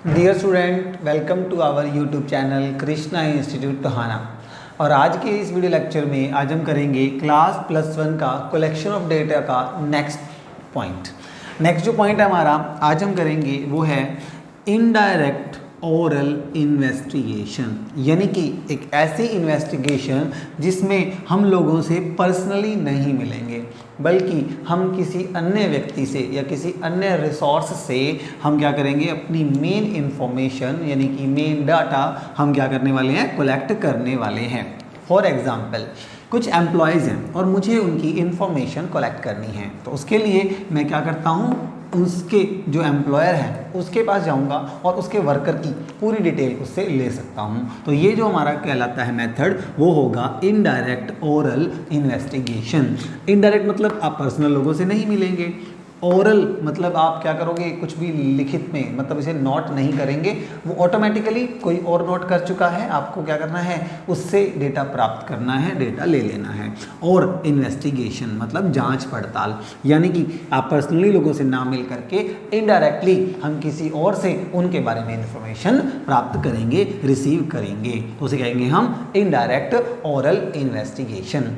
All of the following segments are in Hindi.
Dear student, welcome to our YouTube channel Krishna institute Tohana. और आज के इस वीडियो लेक्चर में आज हम करेंगे क्लास +1 का कलेक्शन ऑफ डेटा का नेक्स्ट पॉइंट। नेक्स्ट जो पॉइंट है हमारा आज हम करेंगे वो है इनडायरेक्ट ओरल इन्वेस्टिगेशन, यानी कि एक ऐसी इन्वेस्टिगेशन जिसमें हम लोगों से पर्सनली नहीं मिलेंगे बल्कि हम किसी अन्य व्यक्ति से या किसी अन्य रिसोर्स से हम क्या करेंगे, अपनी मेन इंफॉर्मेशन यानी कि मेन डाटा हम क्या करने वाले हैं, कलेक्ट करने वाले हैं। फॉर एग्जाम्पल कुछ एम्प्लॉयज़ हैं और मुझे उनकी इंफॉर्मेशन कलेक्ट करनी है, तो उसके लिए मैं क्या करता हूँ, उसके जो एम्प्लॉयर है उसके पास जाऊंगा और उसके वर्कर की पूरी डिटेल उससे ले सकता हूं। तो ये जो हमारा कहलाता है मेथड वो होगा इनडायरेक्ट ओरल इन्वेस्टिगेशन। इनडायरेक्ट मतलब आप पर्सनल लोगों से नहीं मिलेंगे, ओरल मतलब आप क्या करोगे, कुछ भी लिखित में मतलब इसे नोट नहीं करेंगे, वो ऑटोमेटिकली कोई और नोट कर चुका है, आपको क्या करना है, उससे डेटा प्राप्त करना है, डेटा ले लेना है। और इन्वेस्टिगेशन मतलब जांच पड़ताल, यानी कि आप पर्सनली लोगों से ना मिल करके इनडायरेक्टली हम किसी और से उनके बारे में इंफॉर्मेशन प्राप्त करेंगे, रिसीव करेंगे, तो उसे कहेंगे हम इनडायरेक्ट ओरल इन्वेस्टिगेशन।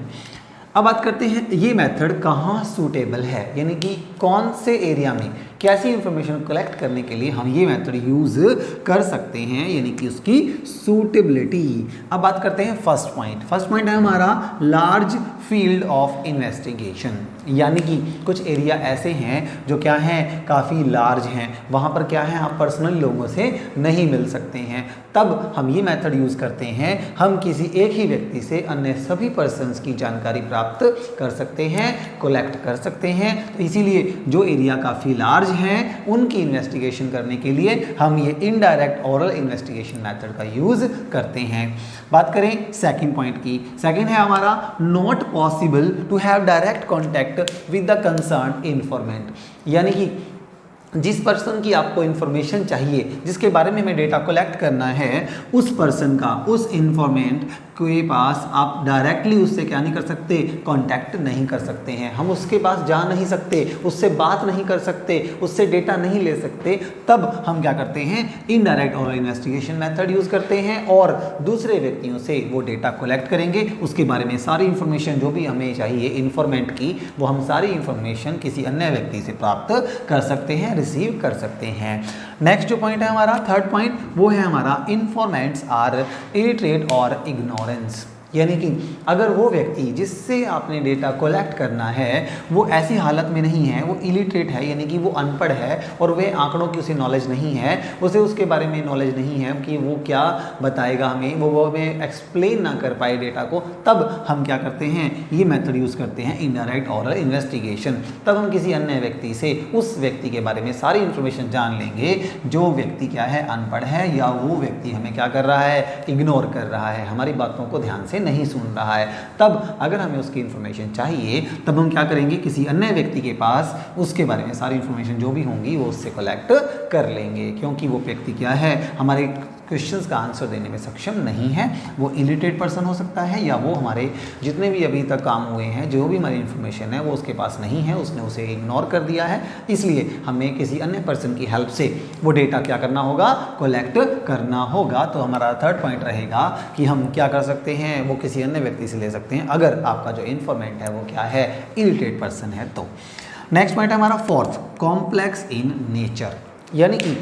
अब बात करते हैं ये मेथड कहाँ सूटेबल है, यानी कि कौन से एरिया में कैसी इंफॉर्मेशन कलेक्ट करने के लिए हम ये मेथड यूज़ कर सकते हैं, यानी कि उसकी सूटेबिलिटी। अब बात करते हैं फर्स्ट पॉइंट। फर्स्ट पॉइंट है हमारा लार्ज फील्ड ऑफ इन्वेस्टिगेशन, यानी कि कुछ एरिया ऐसे हैं जो क्या हैं, काफ़ी लार्ज हैं, वहाँ पर क्या है, आप पर्सनल लोगों से नहीं मिल सकते हैं, तब हम ये मेथड यूज़ करते हैं। हम किसी एक ही व्यक्ति से अन्य सभी पर्सन्स की जानकारी प्राप्त कर सकते हैं, कलेक्ट कर सकते हैं। तो इसीलिए जो एरिया काफ़ी लार्ज हैं उनकी इन्वेस्टिगेशन करने के लिए हम ये इनडायरेक्ट ओरल इन्वेस्टिगेशन मेथड का यूज़ करते हैं। बात करें सेकंड पॉइंट की। सेकंड है हमारा not possible to have direct contact with the concern informant, यानी कि जिस पर्सन की आपको इन्फॉर्मेशन चाहिए, जिसके बारे में हमें डेटा कलेक्ट करना है, उस पर्सन का, उस इन्फॉर्मेंट के पास आप डायरेक्टली उससे क्या नहीं कर सकते, कांटेक्ट नहीं कर सकते हैं। हम उसके पास जा नहीं सकते, उससे बात नहीं कर सकते, उससे डेटा नहीं ले सकते, तब हम क्या करते हैं, indirect oral investigation method use करते हैं और दूसरे व्यक्तियों से वो डेटा कलेक्ट करेंगे, उसके बारे में सारी इंफॉर्मेशन जो भी हमें चाहिए इन्फॉर्मेंट की, वो हम सारी इंफॉर्मेशन किसी अन्य व्यक्ति से प्राप्त कर सकते हैं, रिसीव कर सकते हैं। नेक्स्ट जो पॉइंट है हमारा थर्ड पॉइंट वो है हमारा इन्फॉर्मेंट्स आर इलिटरेट और इग्नोरेंस, यानी कि अगर वो व्यक्ति जिससे आपने डेटा कलेक्ट करना है वो ऐसी हालत में नहीं है, वो इलिटरेट है, यानी कि वो अनपढ़ है और वे आंकड़ों की उसे नॉलेज नहीं है, उसे उसके बारे में नॉलेज नहीं है कि वो क्या बताएगा हमें, वो हमें एक्सप्लेन ना कर पाए डेटा को, तब हम क्या करते हैं, ये मेथड यूज़ करते हैं इनडायरेक्ट ओरल इन्वेस्टिगेशन। तब हम किसी अन्य व्यक्ति से उस व्यक्ति के बारे में सारी इंफॉर्मेशन जान लेंगे जो व्यक्ति क्या है, अनपढ़ है, या वो व्यक्ति हमें क्या कर रहा है, इग्नोर कर रहा है, हमारी बातों को ध्यान से नहीं सुन रहा है। तब अगर हमें उसकी इंफॉर्मेशन चाहिए तब हम क्या करेंगे, किसी अन्य व्यक्ति के पास उसके बारे में सारी इंफॉर्मेशन जो भी होंगी वो उससे कलेक्ट कर लेंगे, क्योंकि वो व्यक्ति क्या है, हमारे क्वेश्चंस का आंसर देने में सक्षम नहीं है, वो इलिटरेट पर्सन हो सकता है, या वो हमारे जितने भी अभी तक काम हुए हैं, जो भी हमारी इन्फॉर्मेशन है वो उसके पास नहीं है, उसने उसे इग्नोर कर दिया है, इसलिए हमें किसी अन्य पर्सन की हेल्प से वो डेटा क्या करना होगा, कलेक्ट करना होगा। तो हमारा थर्ड पॉइंट रहेगा कि हम क्या कर सकते हैं, वो किसी अन्य व्यक्ति से ले सकते हैं अगर आपका जो इन्फॉर्मेंट है वो क्या है, इलिटरेट पर्सन है। तो नेक्स्ट पॉइंट है हमारा फोर्थ, कॉम्प्लेक्स इन नेचर, यानी कि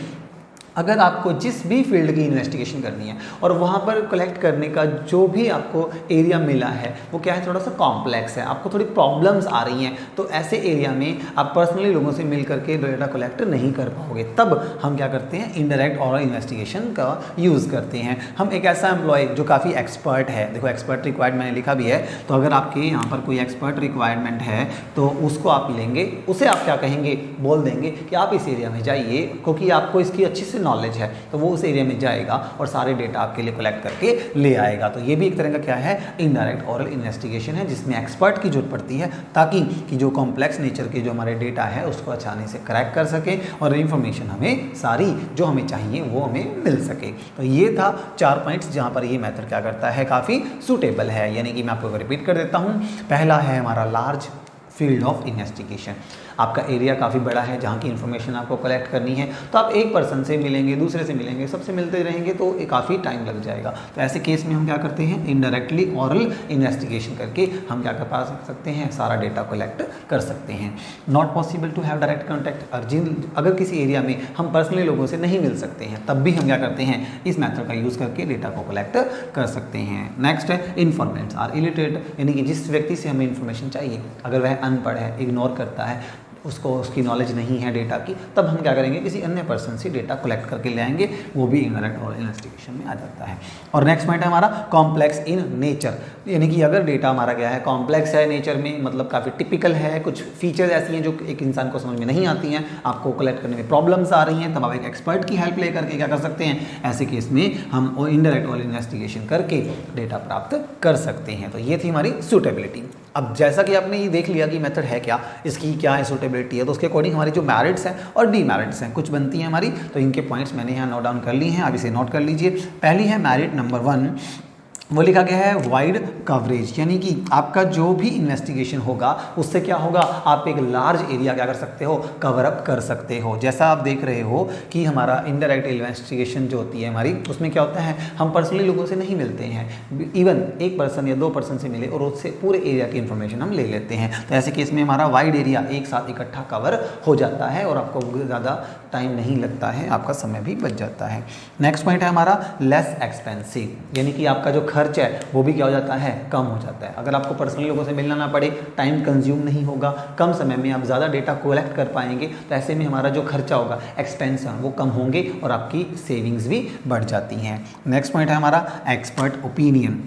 अगर आपको जिस भी फील्ड की इन्वेस्टिगेशन करनी है और वहाँ पर कलेक्ट करने का जो भी आपको एरिया मिला है वो क्या है, थोड़ा सा कॉम्प्लेक्स है, आपको थोड़ी प्रॉब्लम्स आ रही हैं, तो ऐसे एरिया में आप पर्सनली लोगों से मिल करके डेटा कलेक्ट नहीं कर पाओगे, तब हम क्या करते हैं, इनडायरेक्ट ओरल इन्वेस्टिगेशन का यूज़ करते हैं। हम एक ऐसा एम्प्लॉय जो काफ़ी एक्सपर्ट है, देखो एक्सपर्ट रिक्वायर्ड मैंने लिखा भी है, तो अगर आपके यहाँ पर कोई एक्सपर्ट रिक्वायरमेंट है तो उसको आप लेंगे, उसे आप क्या कहेंगे, बोल देंगे कि आप इस एरिया में जाइए, क्योंकि आपको इसकी अच्छी से नॉलेज है, तो वो उस एरिया में जाएगा और सारे डेटा आपके लिए कलेक्ट करके ले आएगा। तो ये भी एक तरह का क्या है, इनडायरेक्ट ओरल इन्वेस्टिगेशन है, जिसमें एक्सपर्ट की जरूरत पड़ती है ताकि कि जो कॉम्प्लेक्स नेचर के जो हमारे डेटा है उसको आसानी से क्रैक कर सके और इन्फॉर्मेशन हमें सारी जो हमें चाहिए वो हमें मिल सके। तो ये था 4 पॉइंट्स जहाँ पर ये मेथड क्या करता है, काफ़ी सूटेबल है, यानी कि मैं आपको रिपीट कर देता हूँ। पहला है हमारा लार्ज फील्ड ऑफ इन्वेस्टिगेशन। आपका एरिया काफ़ी बड़ा है जहाँ की इन्फॉर्मेशन आपको कलेक्ट करनी है, तो आप एक पर्सन से मिलेंगे, दूसरे से मिलेंगे, सबसे मिलते रहेंगे तो काफ़ी टाइम लग जाएगा। तो ऐसे केस में हम क्या करते हैं, इनडायरेक्टली ऑरल इन्वेस्टिगेशन करके हम क्या कर पा सकते हैं, सारा डेटा कलेक्ट कर सकते हैं। Not possible to have direct contact, अगर किसी एरिया में हम पर्सनली लोगों से नहीं मिल सकते हैं तब भी हम क्या करते हैं, इस मेथड का यूज़ करके डेटा को कलेक्ट कर सकते हैं। नेक्स्ट है इन्फॉर्मेंट्स आर इलिटरेट, यानी कि जिस व्यक्ति से हमें इन्फॉर्मेशन चाहिए अगर वह अनपढ़ है, इग्नोर करता है, उसको उसकी नॉलेज नहीं है डेटा की, तब हम क्या करेंगे, किसी अन्य पर्सन से डेटा कलेक्ट करके ले आएंगे, वो भी इनडायरेक्ट और इन्वेस्टिगेशन में आ जाता है। और नेक्स्ट पॉइंट है हमारा कॉम्प्लेक्स इन नेचर, यानी कि अगर डेटा हमारा क्या है, कॉम्प्लेक्स है नेचर में, मतलब काफ़ी टिपिकल है, कुछ फीचर्स ऐसी हैं जो एक इंसान को समझ में नहीं आती हैं, आपको कलेक्ट करने में प्रॉब्लम्स आ रही हैं, तब आप एक एक्सपर्ट की हेल्प लेकर के क्या कर सकते हैं, ऐसे केस में हम इनडायरेक्ट और इन्वेस्टिगेशन करके डेटा प्राप्त कर सकते हैं। तो ये थी हमारी सूटेबिलिटी। अब जैसा कि आपने ये देख लिया कि मेथड है क्या, इसकी क्या है सूटेबिलिटी है, तो उसके अकॉर्डिंग हमारी जो मेरिट्स हैं और डीमेरिट्स हैं कुछ बनती हैं हमारी, तो इनके पॉइंट्स मैंने यहाँ नोट डाउन कर लिए हैं, आप इसे नोट कर लीजिए। पहली है मेरिट नंबर 1, वो लिखा गया है वाइड कवरेज, यानी कि आपका जो भी इन्वेस्टिगेशन होगा उससे क्या होगा, आप एक लार्ज एरिया क्या कर सकते हो, कवर अप कर सकते हो। जैसा आप देख रहे हो कि हमारा इनडायरेक्ट इन्वेस्टिगेशन जो होती है हमारी, उसमें क्या होता है, हम पर्सनली लोगों से नहीं मिलते हैं, इवन एक पर्सन या 2 पर्सन से मिले और उससे पूरे एरिया की इन्फॉर्मेशन हम ले लेते हैं। तो ऐसे केस में हमारा वाइड एरिया एक साथ इकट्ठा कवर हो जाता है और आपको ज़्यादा टाइम नहीं लगता है, आपका समय भी बच जाता है। नेक्स्ट पॉइंट है हमारा लेस एक्सपेंसिव, यानी कि आपका जो खर्च है वो भी क्या हो जाता है, कम हो जाता है। अगर आपको पर्सनली लोगों से मिलना ना पड़े, टाइम कंज्यूम नहीं होगा, कम समय में आप ज़्यादा डेटा कलेक्ट कर पाएंगे, तो ऐसे में हमारा जो खर्चा होगा, एक्सपेंस है वो कम होंगे और आपकी सेविंग्स भी बढ़ जाती हैं। नेक्स्ट पॉइंट है हमारा एक्सपर्ट ओपिनियन।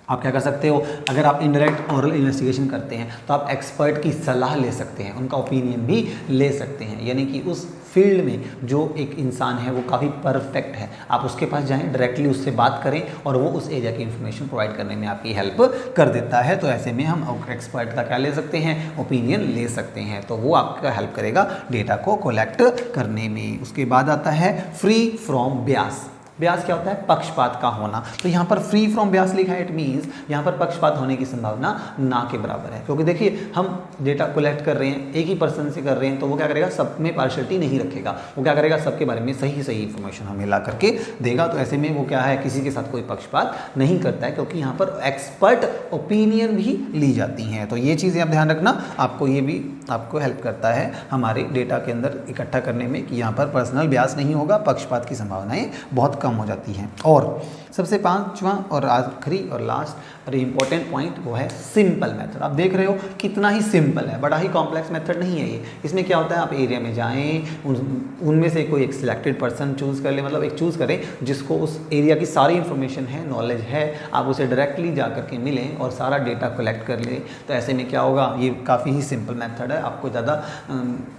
आप क्या कर सकते हो, अगर आप इनडायरेक्ट ऑरल इन्वेस्टिगेशन करते हैं तो आप एक्सपर्ट की सलाह ले सकते हैं, उनका ओपिनियन भी ले सकते हैं, यानी कि उस फील्ड में जो एक इंसान है वो काफ़ी परफेक्ट है, आप उसके पास जाएं, डायरेक्टली उससे बात करें और वो उस एरिया की इन्फॉर्मेशन प्रोवाइड करने में आपकी हेल्प कर देता है। तो ऐसे में हम एक्सपर्ट का क्या ले सकते हैं, ओपिनियन ले सकते हैं, तो वो आपका हेल्प करेगा डेटा को कलेक्ट करने में। उसके बाद आता है फ्री फ्रॉम ब्यास। ब्यास क्या होता है, पक्षपात का होना। तो यहाँ पर फ्री फ्रॉम ब्यास लिखा है, इट मीन्स यहाँ पर पक्षपात होने की संभावना ना के बराबर है, क्योंकि देखिए हम डेटा कलेक्ट कर रहे हैं, एक ही पर्सन से कर रहे हैं, तो वो क्या करेगा, सब में पार्शियलिटी नहीं रखेगा, वो क्या करेगा, सबके बारे में सही सही इन्फॉर्मेशन हमें ला करके देगा। तो ऐसे में वो क्या है, किसी के साथ कोई पक्षपात नहीं करता है, क्योंकि यहाँ पर एक्सपर्ट ओपिनियन भी ली जाती हैं। तो ये चीज़ें आप ध्यान रखना, आपको ये भी आपको हेल्प करता है हमारे डेटा के अंदर इकट्ठा करने में कि यहाँ पर पर्सनल ब्यास नहीं होगा, पक्षपात की संभावनाएं बहुत कम हो जाती हैं। और सबसे पांचवा और आखिरी और लास्ट और इम्पोर्टेंट पॉइंट वो है सिंपल मेथड। आप देख रहे हो कितना ही सिंपल है, बड़ा ही कॉम्प्लेक्स मेथड नहीं है ये। इसमें क्या होता है, आप एरिया में जाएं, उनमें से कोई एक सिलेक्टेड पर्सन चूज़ कर ले, मतलब एक चूज़ करें जिसको उस एरिया की सारी इन्फॉर्मेशन है, नॉलेज है, आप उसे डायरेक्टली जा करके मिलें और सारा डेटा कलेक्ट कर लें। तो ऐसे में क्या होगा, ये काफ़ी ही सिंपल मेथड है, आपको ज़्यादा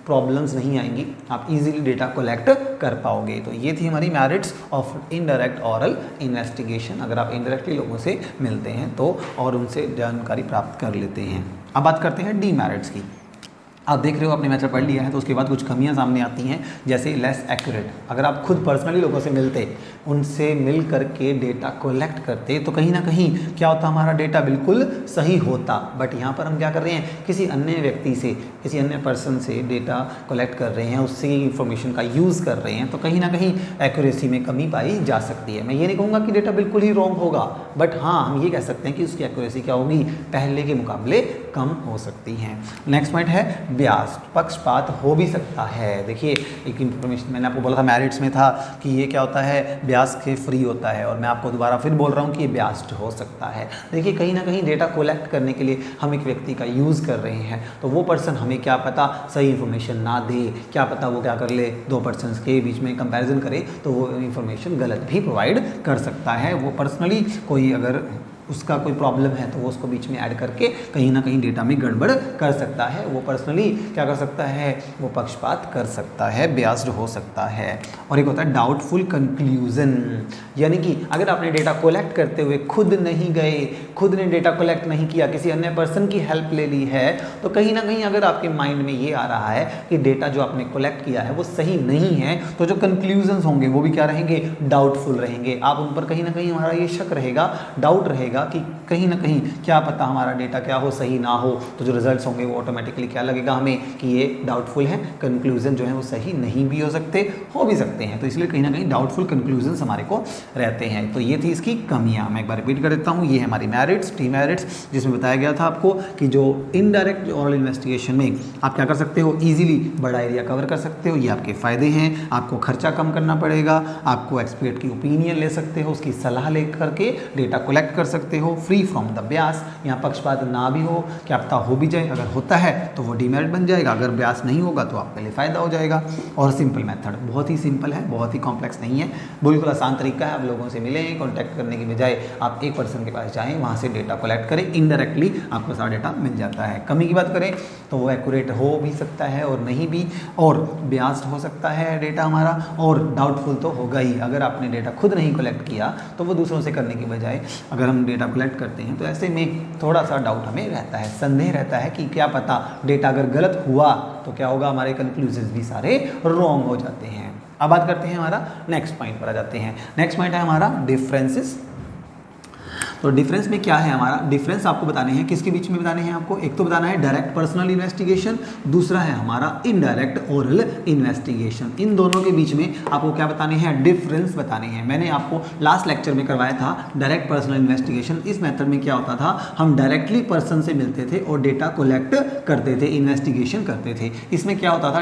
प्रॉब्लम्स नहीं आएंगी, आप इजीली डेटा कलेक्ट कर पाओगे। तो ये थी हमारी merits of indirect oral investigation. अगर आप इनडायरेक्टली लोगों से मिलते हैं तो और उनसे जानकारी प्राप्त कर लेते हैं। अब बात करते हैं डीमेरिट्स की। आप देख रहे हो आपने मेथड पढ़ लिया है, तो उसके बाद कुछ कमियां सामने आती हैं, जैसे लेस एक्यूरेट। अगर आप खुद पर्सनली लोगों से मिलते, उनसे मिल करके डेटा कलेक्ट करते, तो कहीं ना कहीं क्या होता, हमारा डेटा बिल्कुल सही होता। बट यहाँ पर हम क्या कर रहे हैं, किसी अन्य व्यक्ति से, किसी अन्य पर्सन से डेटा कलेक्ट कर रहे हैं, उससे इंफॉर्मेशन का यूज़ कर रहे हैं, तो कहीं ना कहीं एक्यूरेसी में कमी पाई जा सकती है। मैं ये नहीं कहूँगा कि डेटा बिल्कुल ही रॉन्ग होगा, बट हाँ हम ये कह सकते हैं कि उसकी एक्यूरेसी क्या होगी, पहले के मुकाबले कम हो सकती है। नेक्स्ट पॉइंट है ब्यास, पक्षपात हो भी सकता है। देखिए एक इन्फॉर्मेशन मैंने आपको बोला था मेरिट्स में था कि ये क्या होता है, ब्यास के फ्री होता है, और मैं आपको दोबारा फिर बोल रहा हूँ कि ये ब्यास्ड हो सकता है। देखिए कहीं ना कहीं डेटा कलेक्ट करने के लिए हम एक व्यक्ति का यूज़ कर रहे हैं, तो वो पर्सन हमें क्या पता सही इन्फॉर्मेशन ना दे, क्या पता वो क्या कर ले, 2 पर्सन्स के बीच में कंपैरिजन करे तो वो इन्फॉर्मेशन गलत भी प्रोवाइड कर सकता है। वो पर्सनली कोई अगर उसका कोई प्रॉब्लम है तो वो उसको बीच में ऐड करके कहीं ना कहीं डेटा में गड़बड़ कर सकता है। वो पर्सनली क्या कर सकता है, वो पक्षपात कर सकता है, बियास्ड हो सकता है। और एक होता है डाउटफुल कंक्लूजन, यानी कि अगर आपने डेटा कलेक्ट करते हुए खुद नहीं गए, खुद ने डेटा कलेक्ट नहीं किया, किसी अन्य पर्सन की हेल्प ले ली है, तो कहीं ना कहीं अगर आपके माइंड में ये आ रहा है कि डेटा जो आपने कलेक्ट किया है वो सही नहीं है, तो जो कंक्लूजन्स होंगे वो भी क्या रहेंगे, डाउटफुल रहेंगे। आप उन पर कहीं ना कहीं हमारा ये शक रहेगा, डाउट रहेगा कि कहीं ना कहीं क्या पता हमारा डेटा क्या हो, सही ना हो, तो जो रिजल्ट्स होंगे वो ऑटोमेटिकली क्या लगेगा हमें कि ये डाउटफुल है, कंक्लूजन जो है वो सही नहीं भी हो सकते, हो भी सकते हैं। तो इसलिए कहीं ना कहीं डाउटफुल कंक्लूजन्स हमारे को रहते हैं। तो ये थी इसकी कमियाँ। मैं एक बार रिपीट कर देता हूँ, ये है हमारी मेरिट्स, डीमेरिट्स, जिसमें बताया गया था आपको कि जो इनडायरेक्ट ओरल इन्वेस्टिगेशन में आप क्या कर सकते हो, ईजिली बड़ा एरिया कवर कर सकते हो, ये आपके फ़ायदे हैं। आपको खर्चा कम करना पड़ेगा, आपको एक्सपर्ट की ओपिनियन ले सकते हो, उसकी सलाह ले करके डेटा कलेक्ट कर सकते हो, फ्री फ्रॉम द ब्यास। यहाँ पक्षपात ना भी हो, क्या पता हो भी जाए, अगर होता है तो वो डीमेरिट बन जाएगा, अगर ब्यास नहीं होगा तो आपके लिए फ़ायदा हो जाएगा। और सिंपल मेथड, बहुत ही सिंपल है, बहुत ही कॉम्प्लेक्स नहीं है, बिल्कुल आसान तरीका है। आप लोगों से मिलें, कॉन्टैक्ट करने की बजाय आप एक पर्सन के पास जाएँ, वहाँ से डेटा कलेक्ट करें, इनडायरेक्टली आपको सारा डेटा मिल जाता है। कमी की बात करें तो वो एक्यूरेट हो भी सकता है और नहीं भी, और बियास्ड हो सकता है डेटा हमारा, और डाउटफुल तो होगा ही। अगर आपने डेटा खुद नहीं कलेक्ट किया तो वो दूसरों से करने की बजाय अगर हम डेटा कलेक्ट करते हैं तो ऐसे में थोड़ा सा डाउट हमें रहता है, संदेह रहता है कि क्या पता डेटा अगर गलत हुआ तो क्या होगा, हमारे कंक्लूजन भी सारे रॉन्ग हो जाते हैं। अब बात करते हैं हमारा नेक्स्ट पॉइंट पर आ जाते हैं। नेक्स्ट पॉइंट है हमारा डिफरेंसेस। तो डिफरेंस में क्या है हमारा, डिफरेंस आपको बताने हैं, किसके बीच में बताने हैं आपको, एक तो बताना है डायरेक्ट पर्सनल इन्वेस्टिगेशन, दूसरा है हमारा इनडायरेक्ट ओरल इन्वेस्टिगेशन। इन दोनों के बीच में आपको क्या बताने हैं, डिफरेंस बताने हैं। मैंने आपको लास्ट लेक्चर में करवाया था डायरेक्ट पर्सनल इन्वेस्टिगेशन। इस मेथड में क्या होता था, हम डायरेक्टली पर्सन से मिलते थे और डेटा कलेक्ट करते थे, इन्वेस्टिगेशन करते थे। इसमें क्या होता था,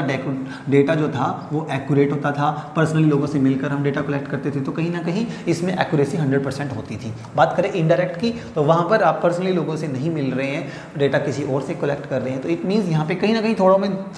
डेटा जो था वो एक्यूरेट होता था, पर्सनली लोगों से मिलकर हम डेटा कलेक्ट करते थे, तो कहीं ना कहीं इसमें एक्यूरेसी 100% होती थी। बात करें इनडायरेक्ट की, तो वहाँ पर आप पर्सनली लोगों से नहीं मिल रहे हैं, डेटा किसी और से कलेक्ट कर रहे हैं, तो इट मीन्स यहाँ पे कहीं ना कहीं थोड़ा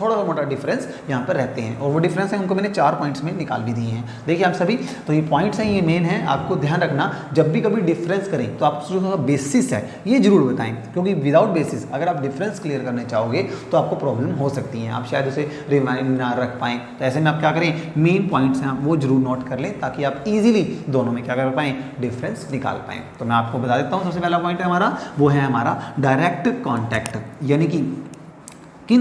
सा मोटा डिफरेंस यहाँ पर रहते हैं। और वो डिफरेंस है उनको मैंने 4 पॉइंट्स में निकाल भी दिए हैं। देखिए आप सभी, तो ये पॉइंट्स हैं, ये मेन है, आपको ध्यान रखना जब भी कभी डिफरेंस करें तो आप जो बेसिस है ये जरूर बताएं, क्योंकि विदाउट बेसिस अगर आप डिफरेंस क्लियर करने चाहोगे तो आपको प्रॉब्लम हो सकती है, आप शायद उसे रिमाइंड ना रख पाएँ। तो ऐसे में आप क्या करें, मेन पॉइंट्स हैं आप वो जरूर नोट कर लें, ताकि आप इजीली दोनों में क्या कर पाएँ, डिफरेंस निकाल पाएँ। तो मैं आपको बता देता हूँ, सबसे पहला पॉइंट है हमारा, वो है हमारा डायरेक्ट कांटेक्ट, यानी कि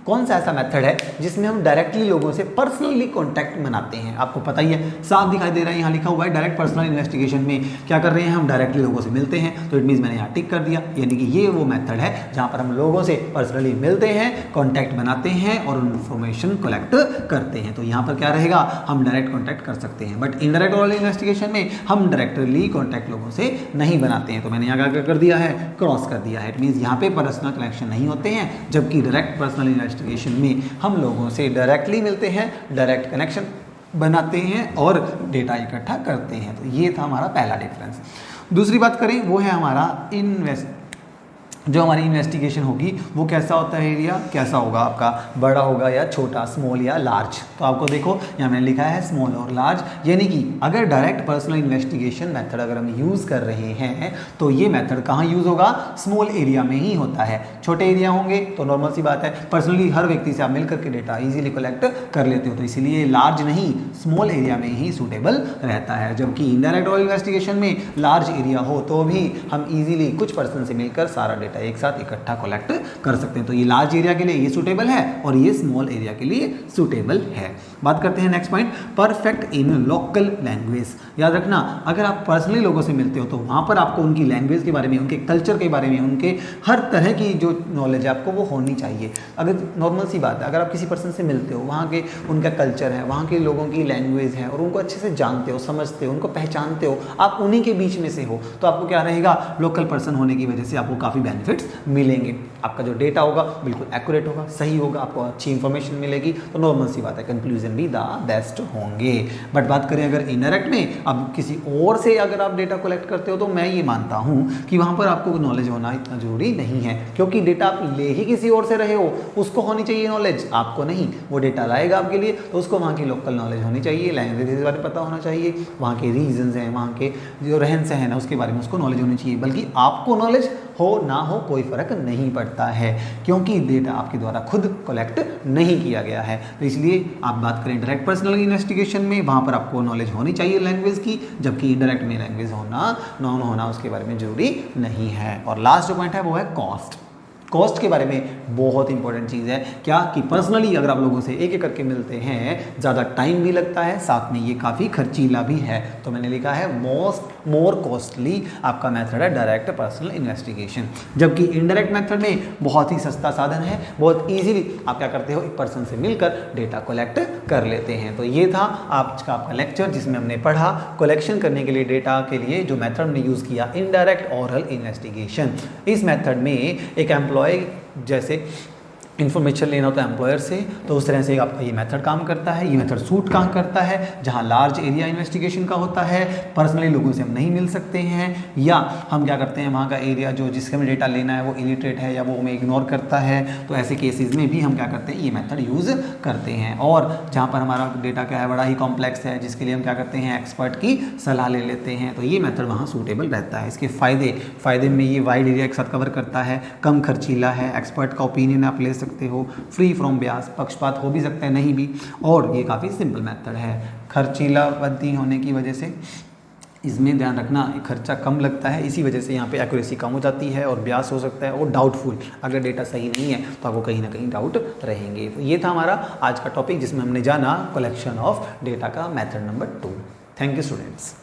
कौन सा ऐसा मेथड है जिसमें हम डायरेक्टली लोगों से पर्सनली कांटेक्ट बनाते हैं। आपको पता ही है, साफ दिखाई दे रहा है, यहाँ लिखा हुआ है डायरेक्ट पर्सनल इन्वेस्टिगेशन में क्या कर रहे हैं, हम डायरेक्टली लोगों से मिलते हैं। तो इट मीन्स मैंने यहाँ टिक कर दिया, यानी कि ये वो मेथड है जहाँ पर हम लोगों से पर्सनली मिलते हैं, कॉन्टैक्ट बनाते हैं और इन्फॉर्मेशन कलेक्ट करते हैं। तो यहाँ पर क्या रहेगा, हम डायरेक्ट कॉन्टैक्ट कर सकते हैं। बट इनडायरेक्ट वाले इन्वेस्टिगेशन में हम डायरेक्टली कॉन्टैक्ट लोगों से नहीं बनाते हैं। तो मैंने यहाँ क्या कर दिया है, क्रॉस कर दिया है। इट मीन्स यहाँ पे पर्सनल कनेक्शन नहीं होते हैं, जबकि डायरेक्ट पर्सनल इन्वेस्टिगेशन में हम लोगों से डायरेक्टली मिलते हैं, डायरेक्ट कनेक्शन बनाते हैं और डेटा इकट्ठा करते हैं। तो ये था हमारा पहला डिफरेंस। दूसरी बात करें, वो है हमारा जो हमारी इन्वेस्टिगेशन होगी वो कैसा होता है, एरिया कैसा होगा आपका, बड़ा होगा या छोटा, स्मॉल या लार्ज। तो आपको देखो यहाँ मैंने लिखा है स्मॉल और लार्ज, यानी कि अगर डायरेक्ट पर्सनल इन्वेस्टिगेशन मेथड अगर हम यूज़ कर रहे हैं तो ये मेथड कहाँ यूज़ होगा, स्मॉल एरिया में ही होता है। छोटे एरिया होंगे तो नॉर्मल सी बात है, पर्सनली हर व्यक्ति से आप मिल करके डेटा ईजिली कलेक्ट कर लेते हो, तो इसीलिए लार्ज नहीं स्मॉल एरिया में ही सूटेबल रहता है। जबकि इनडायरेक्ट इन्वेस्टिगेशन में लार्ज एरिया हो तो भी हम ईजिली कुछ पर्सन से मिलकर सारा डेटा एक साथ इकट्ठा कलेक्ट कर सकते हैं। तो ये लार्ज एरिया के लिए ये सूटेबल है और ये स्मॉल एरिया के लिए सूटेबल है। बात करते हैं next point, perfect in local language. याद रखना, अगर आप पर्सनली लोगों से मिलते हो तो वहाँ पर आपको उनकी लैंग्वेज के बारे में, उनके कल्चर के बारे में, उनके हर तरह की जो नॉलेज है आपको वो होनी चाहिए। अगर नॉर्मल सी बात है, अगर आप किसी पर्सन से मिलते हो, वहाँ के उनका कल्चर है, वहाँ के लोगों की लैंग्वेज है और उनको अच्छे से जानते हो, समझते हो, उनको पहचानते हो, आप उन्हीं के बीच में से हो, तो आपको क्या रहेगा, लोकल पर्सन होने की वजह से आपको काफ़ी बेनिफिट्स मिलेंगे। आपका जो डेटा होगा बिल्कुल एक्यूरेट होगा, सही होगा, आपको अच्छी इंफॉर्मेशन मिलेगी, तो नॉर्मल सी बात है कंक्लूजन भी द बेस्ट होंगे। बट बात करें अगर इनडायरेक्ट में, अब किसी और से अगर आप डेटा कलेक्ट करते हो तो मैं ये मानता हूँ कि वहाँ पर आपको नॉलेज होना इतना जरूरी नहीं है, क्योंकि डेटा आप ले ही किसी और से रहे हो, उसको होनी चाहिए नॉलेज, आपको नहीं। वो डेटा लाएगा आपके लिए तो उसको वहाँ की लोकल नॉलेज होनी चाहिए, लैंग्वेज के बारे में पता होना चाहिए, वहाँ के रीजन्स हैं, वहाँ के जो रहन सहन है उसके बारे में उसको नॉलेज होनी चाहिए। बल्कि आपको नॉलेज हो ना हो कोई फर्क नहीं पड़ता है, क्योंकि डेटा आपके द्वारा खुद कलेक्ट नहीं किया गया है। तो इसलिए आप बात करें डायरेक्ट पर्सनल इन्वेस्टिगेशन में, वहाँ पर आपको नॉलेज होनी चाहिए लैंग्वेज की, जबकि इनडायरेक्ट में लैंग्वेज होना नॉन होना उसके बारे में जरूरी नहीं है। और लास्ट जो पॉइंट है वो है कॉस्ट। कॉस्ट के बारे में बहुत इंपॉर्टेंट चीज़ है क्या कि पर्सनली अगर आप लोगों से एक एक करके मिलते हैं ज़्यादा टाइम भी लगता है, साथ में ये काफ़ी खर्चीला भी है। तो मैंने लिखा है मोर कॉस्टली आपका मेथड है डायरेक्ट पर्सनल इन्वेस्टिगेशन, जबकि इनडायरेक्ट मेथड में बहुत ही सस्ता साधन है, बहुत ईजिली आप क्या करते हो एक पर्सन से मिलकर डेटा कलेक्ट कर लेते हैं। तो ये था आज का आपका लेक्चर जिसमें हमने पढ़ा कलेक्शन करने के लिए डेटा के लिए जो मेथड हमने यूज़ किया इनडायरेक्ट ओरल इन्वेस्टिगेशन। इस मेथड में एक एम्प्लॉय जैसे इन्फॉर्मेशन लेना होता है एम्प्लॉयर से, तो उस तरह से आपका ये मेथड काम करता है। ये मेथड सूट कहाँ करता है, जहाँ लार्ज एरिया इन्वेस्टिगेशन का होता है, पर्सनली लोगों से हम नहीं मिल सकते हैं, या हम क्या करते हैं वहाँ का एरिया जो जिसके हमें डेटा लेना है वो इलिटरेट है या वो हमें इग्नोर करता है, तो ऐसे केसेस में भी हम क्या करते हैं ये मेथड यूज़ करते हैं। और जहाँ पर हमारा डेटा क्या है बड़ा ही कॉम्प्लेक्स है जिसके लिए हम क्या करते हैं एक्सपर्ट की सलाह ले लेते हैं, तो ये मेथड वहाँ सूटेबल रहता है। इसके फ़ायदे में ये वाइड एरिया एक साथ कवर करता है, कम खर्चीला है, एक्सपर्ट का ओपिनियन आप ले सकते हो, फ्री फ्रॉम ब्याज, पक्षपात हो भी सकता है नहीं भी, और ये काफ़ी सिंपल मेथड है। खर्चीलापंती होने की वजह से इसमें ध्यान रखना खर्चा कम लगता है, इसी वजह से यहाँ पे एक्यूरेसी कम हो जाती है और ब्याज हो सकता है और डाउटफुल, अगर डेटा सही नहीं है तो आपको कहीं ना कहीं डाउट रहेंगे। तो ये था हमारा आज का टॉपिक जिसमें हमने जाना कलेक्शन ऑफ डेटा का method number 2। Thank you students.